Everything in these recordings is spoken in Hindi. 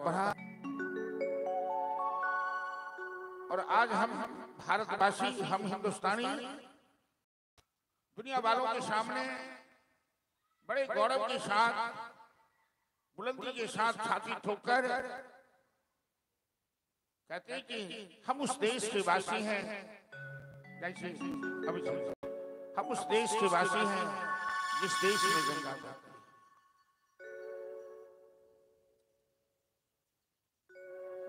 बढ़ा। और आज हम भारतवासी, हम हिंदुस्तानी दुनिया वालों के सामने बड़े गौरव के साथ, बुलंदी के साथ छाती ठोककर कहते हैं कि हम उस देश के वासी हैं, जैसे अभी हम उस देश के वासी हैं जिस देश में गंगा जाती है।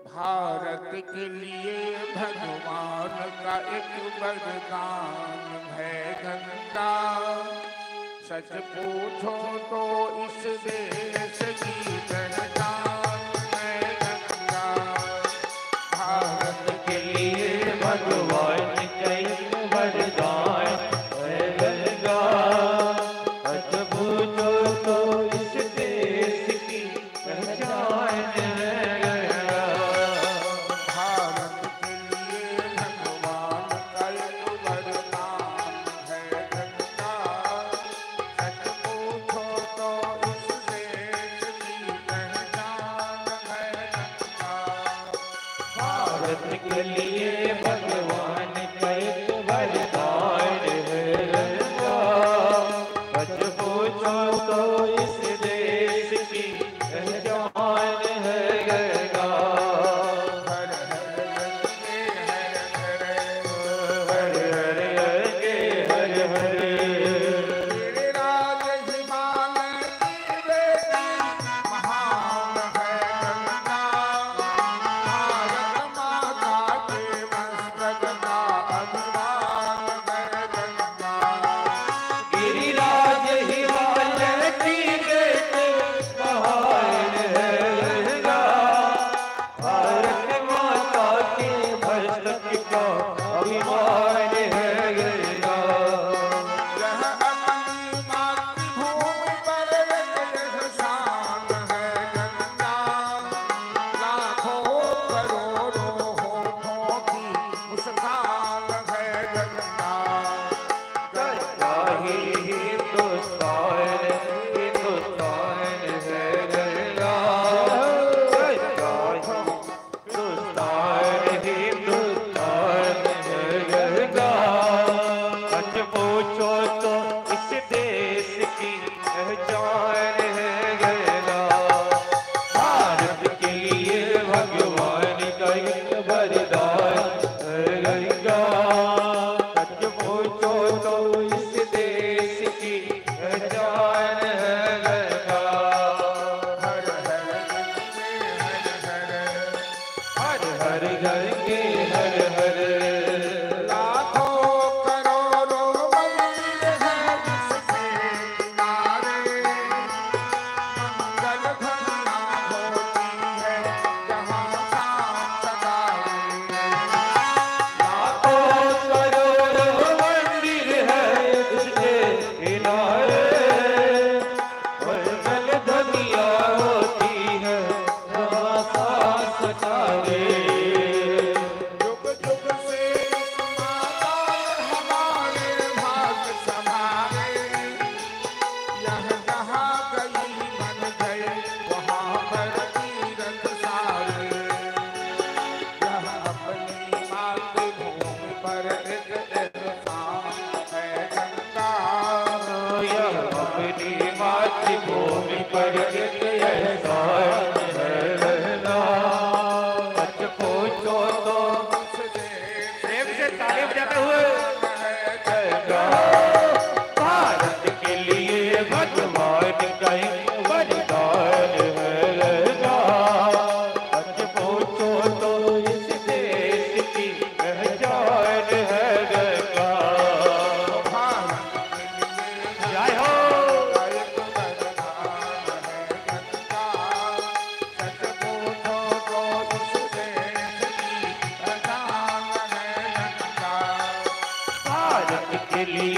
भारत के लिए भगवान का एक वरदान है गंगा, सच पूछो तो इस देश की पहचान है गंगा। भारत के लिए भगवान का एक वरदान है गंगा, सच पूछो तो इस देश की पहचान है गंगा। भारत के लिए भगवान का एक वरदान है गंगा, सच पूछो तो इस देश की पहचान है गंगा। भारत के लिए भगवान का एक वरदान है गंगा, सच पूछो तो इस देश की पहचान है गंगा। हर हर गंगे हर हर, हर हर गंगे हर हर, तेरे राज हिमालय की बेटी महान है गंगा। भारत माता के मस्तक का अभिमान है गंगा। गिरिराज हिमालय की बेटी महान है गंगा, भारत माता के मस्तक का अभिमान है गंगा। यह अपनी मातृभूमि पर एक एहसान है गंगा। लाखों करोड़ों होठों की मुस्कान है गंगा। गंगा ही हिंदुस्तान, हिंदुस्तान है गंगा। गंगा हिंदुस्तान, हिंदुस्तान है गंगा। सच पूछो तो इस देश की पहचान है गंगा। भारत के लिए भगवान का एक वरदान है गंगा, सच पूछो तो इस देश की पहचान है गंगा। हर हर गंगे हर हर, हर हर गंगे हर हर, लाखों करोड़ों मंदिर हैं जिसके किनारे मंगल घटना होती है जहाँ शाम सदाए। लाखों करोड़ों मंदिर है उसके किनारे, मंगल ध्वनिया होती है जहाँ सांस तारे। युग युग से इस माता ने हमारे भाग्य संभाले। यह जहाँ गई बन गए वहाँ पर तीरथ सारे। यह अपनी मातृभूमि पर एक एहसान है गंगा। यह अपनी मातृभूमि पर एक एहसान है गंगा, सच पूछो तो प्रेम से ताली बजाते हुए गंगा। भारत के लिए भगवान का एक वरदान है गंगा, सच पूछो तो इस देश की पहचान है गंगा। जय हो। भारत के लिए